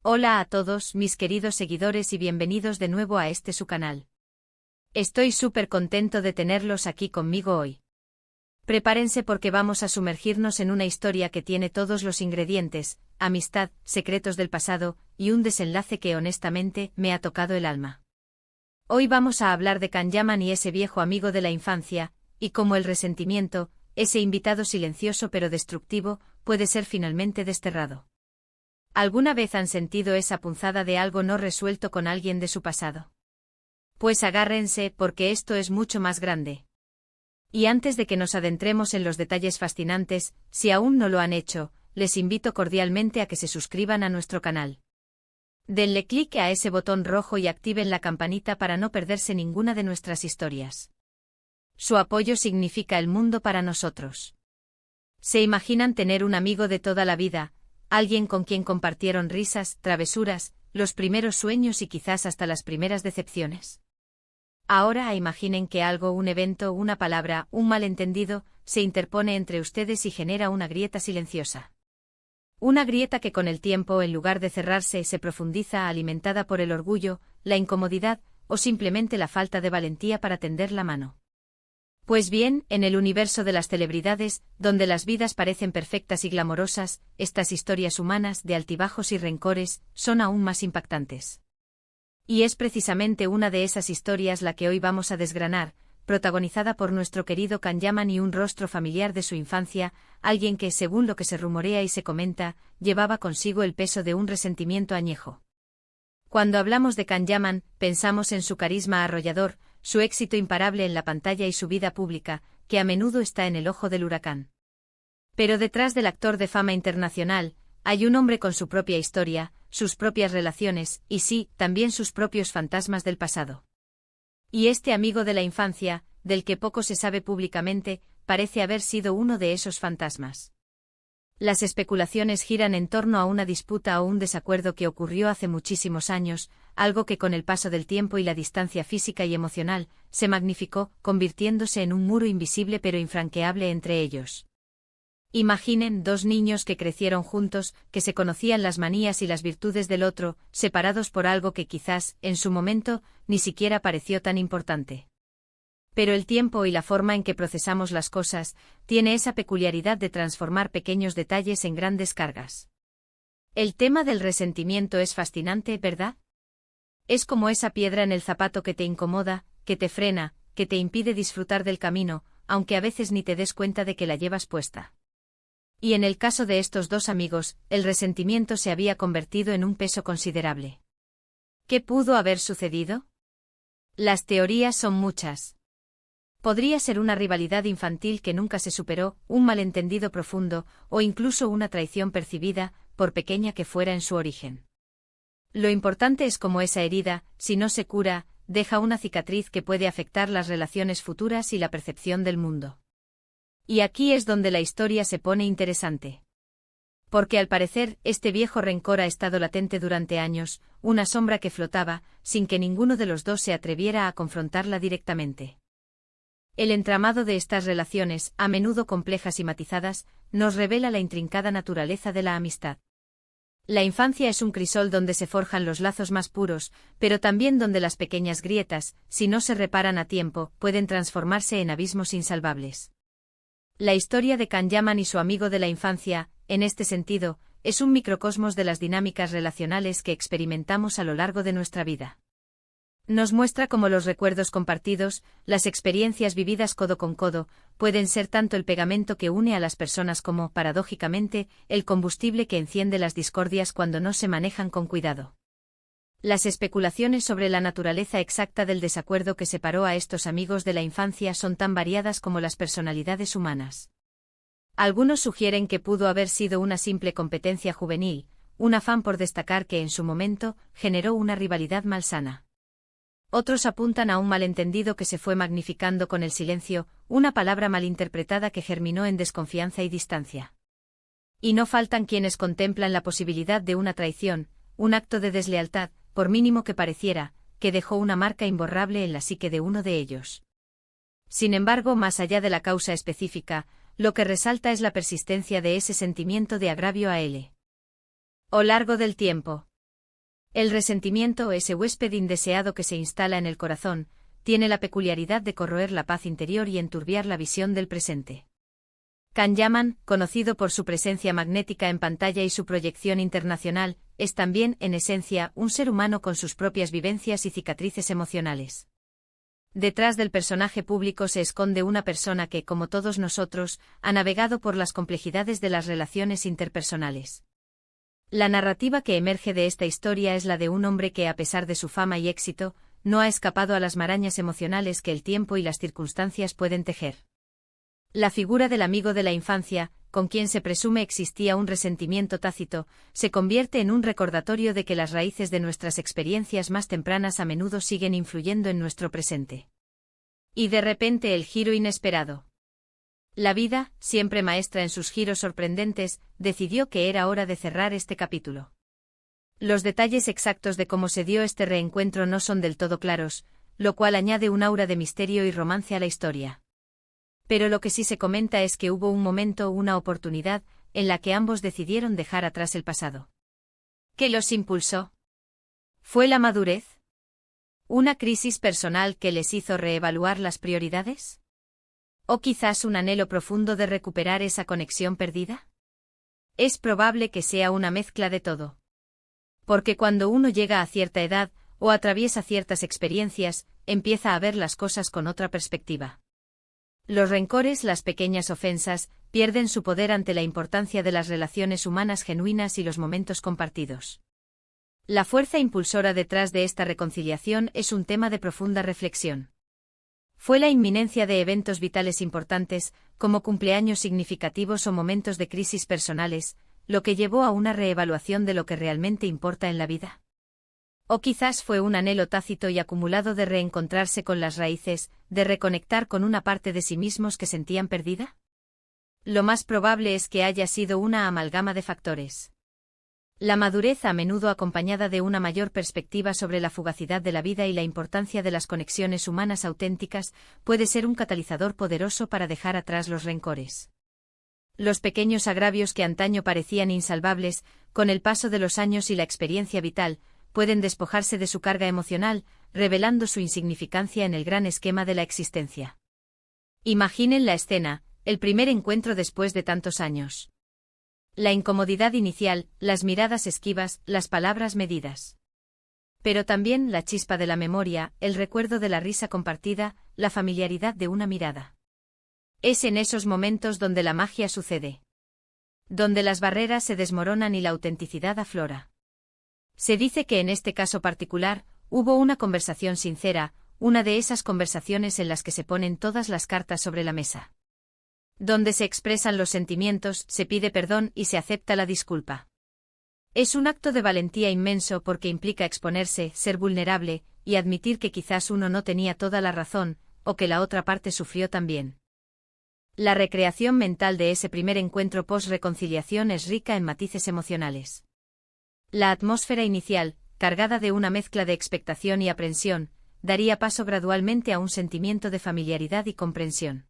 Hola a todos mis queridos seguidores y bienvenidos de nuevo a su canal. Estoy súper contento de tenerlos aquí conmigo hoy. Prepárense porque vamos a sumergirnos en una historia que tiene todos los ingredientes: amistad, secretos del pasado y un desenlace que honestamente me ha tocado el alma. Hoy vamos a hablar de Kanyaman y ese viejo amigo de la infancia, y cómo el resentimiento, ese invitado silencioso pero destructivo, puede ser finalmente desterrado. ¿Alguna vez han sentido esa punzada de algo no resuelto con alguien de su pasado? Pues agárrense porque esto es mucho más grande. Y antes de que nos adentremos en los detalles fascinantes, si aún no lo han hecho, les invito cordialmente a que se suscriban a nuestro canal. Denle clic a ese botón rojo y activen la campanita para no perderse ninguna de nuestras historias. Su apoyo significa el mundo para nosotros. ¿Se imaginan tener un amigo de toda la vida? Alguien con quien compartieron risas, travesuras, los primeros sueños y quizás hasta las primeras decepciones. Ahora imaginen que algo, un evento, una palabra, un malentendido, se interpone entre ustedes y genera una grieta silenciosa. Una grieta que con el tiempo, en lugar de cerrarse, se profundiza, alimentada por el orgullo, la incomodidad, o simplemente la falta de valentía para tender la mano. Pues bien, en el universo de las celebridades, donde las vidas parecen perfectas y glamorosas, estas historias humanas de altibajos y rencores son aún más impactantes. Y es precisamente una de esas historias la que hoy vamos a desgranar, protagonizada por nuestro querido Kanyaman y un rostro familiar de su infancia, alguien que, según lo que se rumorea y se comenta, llevaba consigo el peso de un resentimiento añejo. Cuando hablamos de Kanyaman, pensamos en su carisma arrollador, su éxito imparable en la pantalla y su vida pública, que a menudo está en el ojo del huracán. Pero detrás del actor de fama internacional, hay un hombre con su propia historia, sus propias relaciones, y sí, también sus propios fantasmas del pasado. Y este amigo de la infancia, del que poco se sabe públicamente, parece haber sido uno de esos fantasmas. Las especulaciones giran en torno a una disputa o un desacuerdo que ocurrió hace muchísimos años, algo que con el paso del tiempo y la distancia física y emocional, se magnificó, convirtiéndose en un muro invisible pero infranqueable entre ellos. Imaginen dos niños que crecieron juntos, que se conocían las manías y las virtudes del otro, separados por algo que quizás, en su momento, ni siquiera pareció tan importante. Pero el tiempo y la forma en que procesamos las cosas, tiene esa peculiaridad de transformar pequeños detalles en grandes cargas. El tema del resentimiento es fascinante, ¿verdad? Es como esa piedra en el zapato que te incomoda, que te frena, que te impide disfrutar del camino, aunque a veces ni te des cuenta de que la llevas puesta. Y en el caso de estos dos amigos, el resentimiento se había convertido en un peso considerable. ¿Qué pudo haber sucedido? Las teorías son muchas. Podría ser una rivalidad infantil que nunca se superó, un malentendido profundo, o incluso una traición percibida, por pequeña que fuera en su origen. Lo importante es cómo esa herida, si no se cura, deja una cicatriz que puede afectar las relaciones futuras y la percepción del mundo. Y aquí es donde la historia se pone interesante. Porque al parecer, este viejo rencor ha estado latente durante años, una sombra que flotaba, sin que ninguno de los dos se atreviera a confrontarla directamente. El entramado de estas relaciones, a menudo complejas y matizadas, nos revela la intrincada naturaleza de la amistad. La infancia es un crisol donde se forjan los lazos más puros, pero también donde las pequeñas grietas, si no se reparan a tiempo, pueden transformarse en abismos insalvables. La historia de Kanyaman y su amigo de la infancia, en este sentido, es un microcosmos de las dinámicas relacionales que experimentamos a lo largo de nuestra vida. Nos muestra cómo los recuerdos compartidos, las experiencias vividas codo con codo, pueden ser tanto el pegamento que une a las personas como, paradójicamente, el combustible que enciende las discordias cuando no se manejan con cuidado. Las especulaciones sobre la naturaleza exacta del desacuerdo que separó a estos amigos de la infancia son tan variadas como las personalidades humanas. Algunos sugieren que pudo haber sido una simple competencia juvenil, un afán por destacar que en su momento generó una rivalidad malsana. Otros apuntan a un malentendido que se fue magnificando con el silencio, una palabra malinterpretada que germinó en desconfianza y distancia. Y no faltan quienes contemplan la posibilidad de una traición, un acto de deslealtad, por mínimo que pareciera, que dejó una marca imborrable en la psique de uno de ellos. Sin embargo, más allá de la causa específica, lo que resalta es la persistencia de ese sentimiento de agravio a lo largo del tiempo. El resentimiento, ese huésped indeseado que se instala en el corazón, tiene la peculiaridad de corroer la paz interior y enturbiar la visión del presente. Kanyaman, conocido por su presencia magnética en pantalla y su proyección internacional, es también, en esencia, un ser humano con sus propias vivencias y cicatrices emocionales. Detrás del personaje público se esconde una persona que, como todos nosotros, ha navegado por las complejidades de las relaciones interpersonales. La narrativa que emerge de esta historia es la de un hombre que, a pesar de su fama y éxito, no ha escapado a las marañas emocionales que el tiempo y las circunstancias pueden tejer. La figura del amigo de la infancia, con quien se presume existía un resentimiento tácito, se convierte en un recordatorio de que las raíces de nuestras experiencias más tempranas a menudo siguen influyendo en nuestro presente. Y de repente el giro inesperado. La vida, siempre maestra en sus giros sorprendentes, decidió que era hora de cerrar este capítulo. Los detalles exactos de cómo se dio este reencuentro no son del todo claros, lo cual añade un aura de misterio y romance a la historia. Pero lo que sí se comenta es que hubo un momento, una oportunidad, en la que ambos decidieron dejar atrás el pasado. ¿Qué los impulsó? ¿Fue la madurez? ¿Una crisis personal que les hizo reevaluar las prioridades? ¿O quizás un anhelo profundo de recuperar esa conexión perdida? Es probable que sea una mezcla de todo. Porque cuando uno llega a cierta edad, o atraviesa ciertas experiencias, empieza a ver las cosas con otra perspectiva. Los rencores, las pequeñas ofensas, pierden su poder ante la importancia de las relaciones humanas genuinas y los momentos compartidos. La fuerza impulsora detrás de esta reconciliación es un tema de profunda reflexión. Fue la inminencia de eventos vitales importantes, como cumpleaños significativos o momentos de crisis personales, lo que llevó a una reevaluación de lo que realmente importa en la vida. O quizás fue un anhelo tácito y acumulado de reencontrarse con las raíces, de reconectar con una parte de sí mismos que sentían perdida. Lo más probable es que haya sido una amalgama de factores. La madurez, a menudo acompañada de una mayor perspectiva sobre la fugacidad de la vida y la importancia de las conexiones humanas auténticas, puede ser un catalizador poderoso para dejar atrás los rencores. Los pequeños agravios que antaño parecían insalvables, con el paso de los años y la experiencia vital, pueden despojarse de su carga emocional, revelando su insignificancia en el gran esquema de la existencia. Imaginen la escena, el primer encuentro después de tantos años. La incomodidad inicial, las miradas esquivas, las palabras medidas. Pero también la chispa de la memoria, el recuerdo de la risa compartida, la familiaridad de una mirada. Es en esos momentos donde la magia sucede. Donde las barreras se desmoronan y la autenticidad aflora. Se dice que en este caso particular, hubo una conversación sincera, una de esas conversaciones en las que se ponen todas las cartas sobre la mesa. Donde se expresan los sentimientos, se pide perdón y se acepta la disculpa. Es un acto de valentía inmenso porque implica exponerse, ser vulnerable, y admitir que quizás uno no tenía toda la razón, o que la otra parte sufrió también. La recreación mental de ese primer encuentro post-reconciliación es rica en matices emocionales. La atmósfera inicial, cargada de una mezcla de expectación y aprensión, daría paso gradualmente a un sentimiento de familiaridad y comprensión.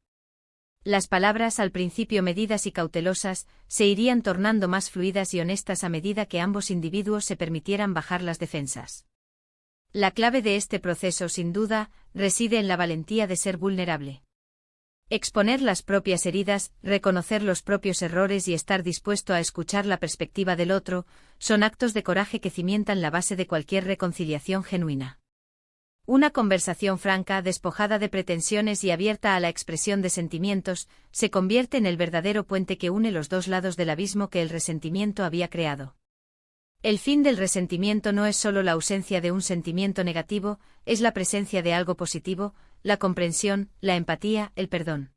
Las palabras, al principio medidas y cautelosas, se irían tornando más fluidas y honestas a medida que ambos individuos se permitieran bajar las defensas. La clave de este proceso, sin duda, reside en la valentía de ser vulnerable. Exponer las propias heridas, reconocer los propios errores y estar dispuesto a escuchar la perspectiva del otro, son actos de coraje que cimentan la base de cualquier reconciliación genuina. Una conversación franca, despojada de pretensiones y abierta a la expresión de sentimientos, se convierte en el verdadero puente que une los dos lados del abismo que el resentimiento había creado. El fin del resentimiento no es solo la ausencia de un sentimiento negativo, es la presencia de algo positivo, la comprensión, la empatía, el perdón.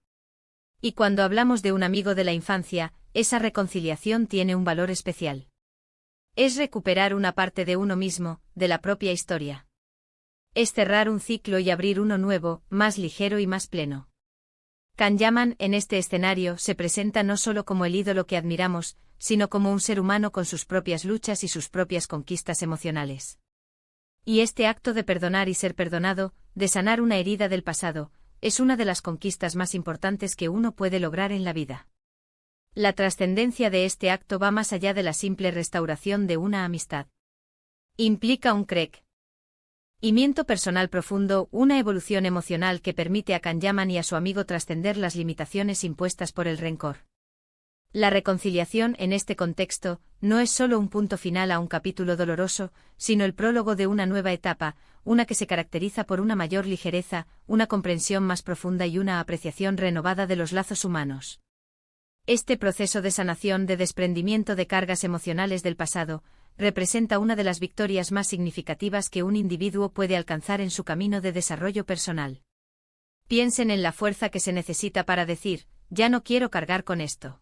Y cuando hablamos de un amigo de la infancia, esa reconciliación tiene un valor especial. Es recuperar una parte de uno mismo, de la propia historia. Es cerrar un ciclo y abrir uno nuevo, más ligero y más pleno. Kanyaman, en este escenario, se presenta no solo como el ídolo que admiramos, sino como un ser humano con sus propias luchas y sus propias conquistas emocionales. Y este acto de perdonar y ser perdonado, de sanar una herida del pasado, es una de las conquistas más importantes que uno puede lograr en la vida. La trascendencia de este acto va más allá de la simple restauración de una amistad. Implica un crecimiento personal profundo, una evolución emocional que permite a Kanyaman y a su amigo trascender las limitaciones impuestas por el rencor. La reconciliación en este contexto no es solo un punto final a un capítulo doloroso, sino el prólogo de una nueva etapa, una que se caracteriza por una mayor ligereza, una comprensión más profunda y una apreciación renovada de los lazos humanos. Este proceso de sanación, de desprendimiento de cargas emocionales del pasado, representa una de las victorias más significativas que un individuo puede alcanzar en su camino de desarrollo personal. Piensen en la fuerza que se necesita para decir, ya no quiero cargar con esto.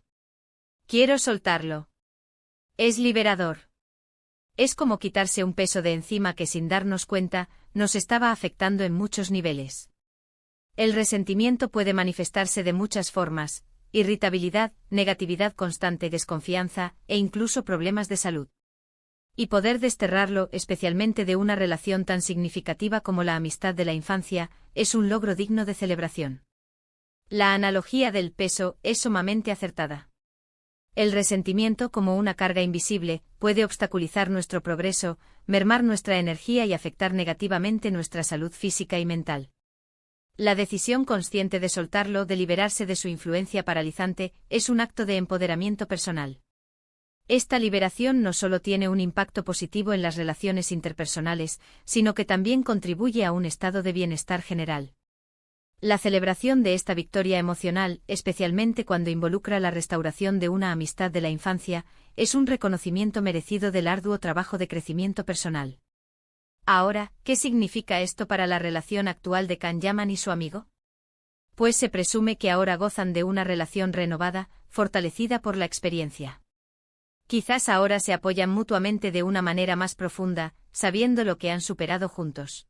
Quiero soltarlo. Es liberador. Es como quitarse un peso de encima que sin darnos cuenta, nos estaba afectando en muchos niveles. El resentimiento puede manifestarse de muchas formas: irritabilidad, negatividad constante, desconfianza, e incluso problemas de salud. Y poder desterrarlo, especialmente de una relación tan significativa como la amistad de la infancia, es un logro digno de celebración. La analogía del peso es sumamente acertada. El resentimiento, como una carga invisible, puede obstaculizar nuestro progreso, mermar nuestra energía y afectar negativamente nuestra salud física y mental. La decisión consciente de soltarlo, de liberarse de su influencia paralizante, es un acto de empoderamiento personal. Esta liberación no solo tiene un impacto positivo en las relaciones interpersonales, sino que también contribuye a un estado de bienestar general. La celebración de esta victoria emocional, especialmente cuando involucra la restauración de una amistad de la infancia, es un reconocimiento merecido del arduo trabajo de crecimiento personal. Ahora, ¿qué significa esto para la relación actual de Kanyaman y su amigo? Pues se presume que ahora gozan de una relación renovada, fortalecida por la experiencia. Quizás ahora se apoyan mutuamente de una manera más profunda, sabiendo lo que han superado juntos.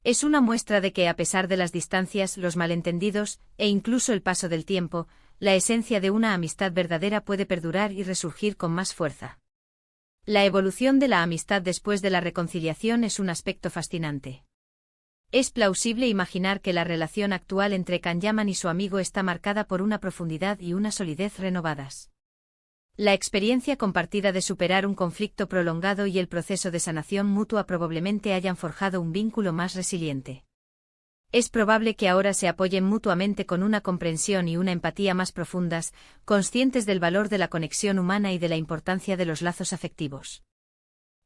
Es una muestra de que, a pesar de las distancias, los malentendidos, e incluso el paso del tiempo, la esencia de una amistad verdadera puede perdurar y resurgir con más fuerza. La evolución de la amistad después de la reconciliación es un aspecto fascinante. Es plausible imaginar que la relación actual entre Kanyaman y su amigo está marcada por una profundidad y una solidez renovadas. La experiencia compartida de superar un conflicto prolongado y el proceso de sanación mutua probablemente hayan forjado un vínculo más resiliente. Es probable que ahora se apoyen mutuamente con una comprensión y una empatía más profundas, conscientes del valor de la conexión humana y de la importancia de los lazos afectivos.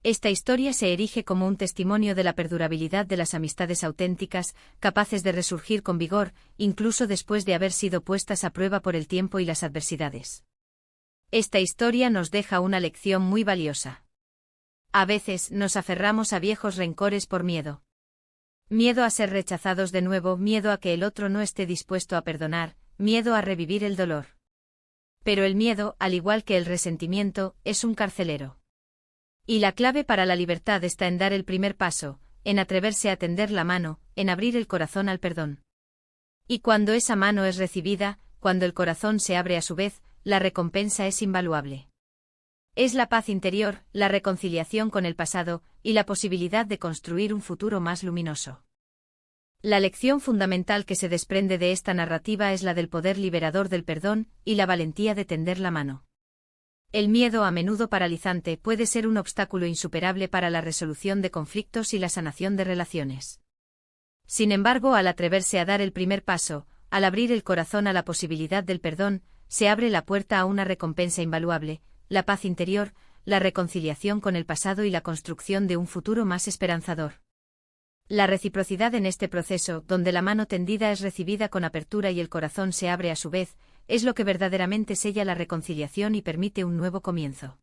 Esta historia se erige como un testimonio de la perdurabilidad de las amistades auténticas, capaces de resurgir con vigor, incluso después de haber sido puestas a prueba por el tiempo y las adversidades. Esta historia nos deja una lección muy valiosa. A veces nos aferramos a viejos rencores por miedo. Miedo a ser rechazados de nuevo, miedo a que el otro no esté dispuesto a perdonar, miedo a revivir el dolor. Pero el miedo, al igual que el resentimiento, es un carcelero. Y la clave para la libertad está en dar el primer paso, en atreverse a tender la mano, en abrir el corazón al perdón. Y cuando esa mano es recibida, cuando el corazón se abre a su vez, la recompensa es invaluable. Es la paz interior, la reconciliación con el pasado, y la posibilidad de construir un futuro más luminoso. La lección fundamental que se desprende de esta narrativa es la del poder liberador del perdón, y la valentía de tender la mano. El miedo, a menudo paralizante, puede ser un obstáculo insuperable para la resolución de conflictos y la sanación de relaciones. Sin embargo, al atreverse a dar el primer paso, al abrir el corazón a la posibilidad del perdón, se abre la puerta a una recompensa invaluable, la paz interior, la reconciliación con el pasado y la construcción de un futuro más esperanzador. La reciprocidad en este proceso, donde la mano tendida es recibida con apertura y el corazón se abre a su vez, es lo que verdaderamente sella la reconciliación y permite un nuevo comienzo.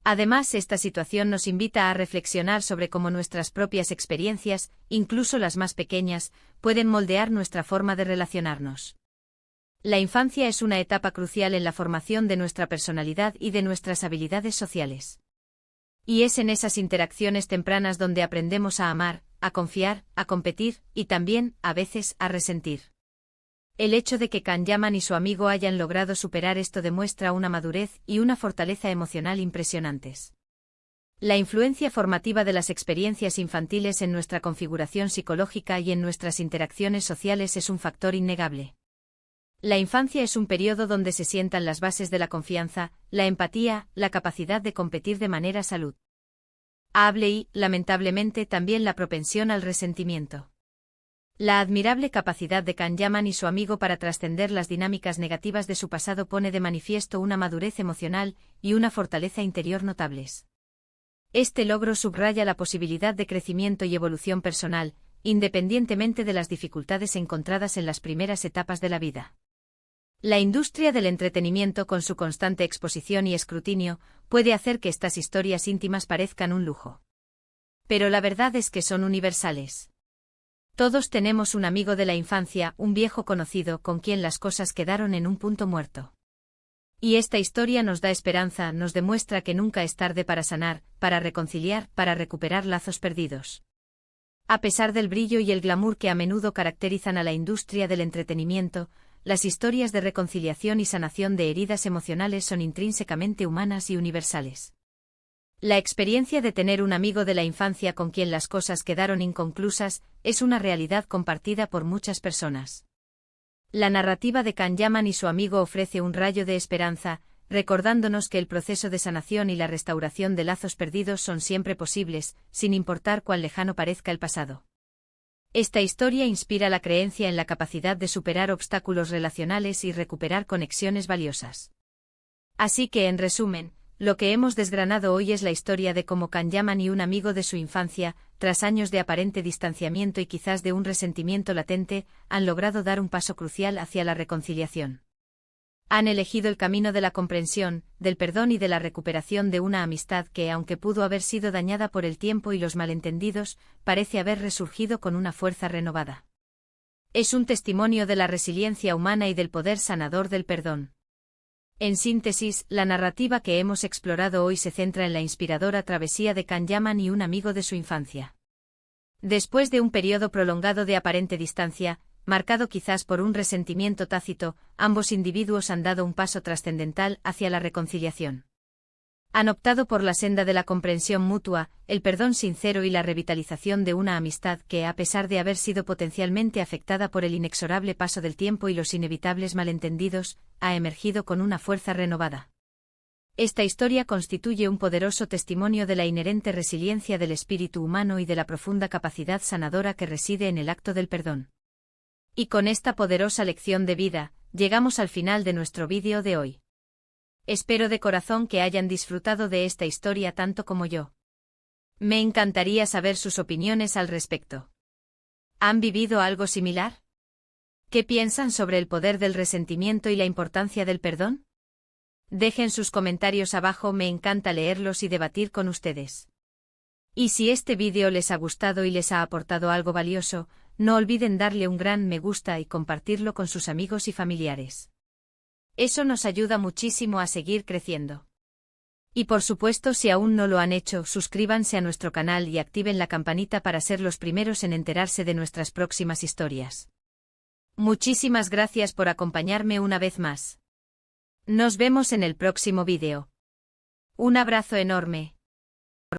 Además, esta situación nos invita a reflexionar sobre cómo nuestras propias experiencias, incluso las más pequeñas, pueden moldear nuestra forma de relacionarnos. La infancia es una etapa crucial en la formación de nuestra personalidad y de nuestras habilidades sociales. Y es en esas interacciones tempranas donde aprendemos a amar, a confiar, a competir, y también, a veces, a resentir. El hecho de que Kanyaman y su amigo hayan logrado superar esto demuestra una madurez y una fortaleza emocional impresionantes. La influencia formativa de las experiencias infantiles en nuestra configuración psicológica y en nuestras interacciones sociales es un factor innegable. La infancia es un periodo donde se sientan las bases de la confianza, la empatía, la capacidad de competir de manera salud. amable y, lamentablemente, también la propensión al resentimiento. La admirable capacidad de Kanyaman y su amigo para trascender las dinámicas negativas de su pasado pone de manifiesto una madurez emocional y una fortaleza interior notables. Este logro subraya la posibilidad de crecimiento y evolución personal, independientemente de las dificultades encontradas en las primeras etapas de la vida. La industria del entretenimiento, con su constante exposición y escrutinio, puede hacer que estas historias íntimas parezcan un lujo. Pero la verdad es que son universales. Todos tenemos un amigo de la infancia, un viejo conocido con quien las cosas quedaron en un punto muerto. Y esta historia nos da esperanza, nos demuestra que nunca es tarde para sanar, para reconciliar, para recuperar lazos perdidos. A pesar del brillo y el glamour que a menudo caracterizan a la industria del entretenimiento, las historias de reconciliación y sanación de heridas emocionales son intrínsecamente humanas y universales. La experiencia de tener un amigo de la infancia con quien las cosas quedaron inconclusas es una realidad compartida por muchas personas. La narrativa de Kanyaman y su amigo ofrece un rayo de esperanza, recordándonos que el proceso de sanación y la restauración de lazos perdidos son siempre posibles, sin importar cuán lejano parezca el pasado. Esta historia inspira la creencia en la capacidad de superar obstáculos relacionales y recuperar conexiones valiosas. Así que, en resumen, lo que hemos desgranado hoy es la historia de cómo Kanyaman y un amigo de su infancia, tras años de aparente distanciamiento y quizás de un resentimiento latente, han logrado dar un paso crucial hacia la reconciliación. Han elegido el camino de la comprensión, del perdón y de la recuperación de una amistad que, aunque pudo haber sido dañada por el tiempo y los malentendidos, parece haber resurgido con una fuerza renovada. Es un testimonio de la resiliencia humana y del poder sanador del perdón. En síntesis, la narrativa que hemos explorado hoy se centra en la inspiradora travesía de Kanyaman y un amigo de su infancia. Después de un periodo prolongado de aparente distancia, marcado quizás por un resentimiento tácito, ambos individuos han dado un paso trascendental hacia la reconciliación. Han optado por la senda de la comprensión mutua, el perdón sincero y la revitalización de una amistad que, a pesar de haber sido potencialmente afectada por el inexorable paso del tiempo y los inevitables malentendidos, ha emergido con una fuerza renovada. Esta historia constituye un poderoso testimonio de la inherente resiliencia del espíritu humano y de la profunda capacidad sanadora que reside en el acto del perdón. Y con esta poderosa lección de vida, llegamos al final de nuestro vídeo de hoy. Espero de corazón que hayan disfrutado de esta historia tanto como yo. Me encantaría saber sus opiniones al respecto. ¿Han vivido algo similar? ¿Qué piensan sobre el poder del resentimiento y la importancia del perdón? Dejen sus comentarios abajo, me encanta leerlos y debatir con ustedes. Y si este vídeo les ha gustado y les ha aportado algo valioso, no olviden darle un gran me gusta y compartirlo con sus amigos y familiares. Eso nos ayuda muchísimo a seguir creciendo. Y por supuesto, si aún no lo han hecho, suscríbanse a nuestro canal y activen la campanita para ser los primeros en enterarse de nuestras próximas historias. Muchísimas gracias por acompañarme una vez más. Nos vemos en el próximo vídeo. Un abrazo enorme.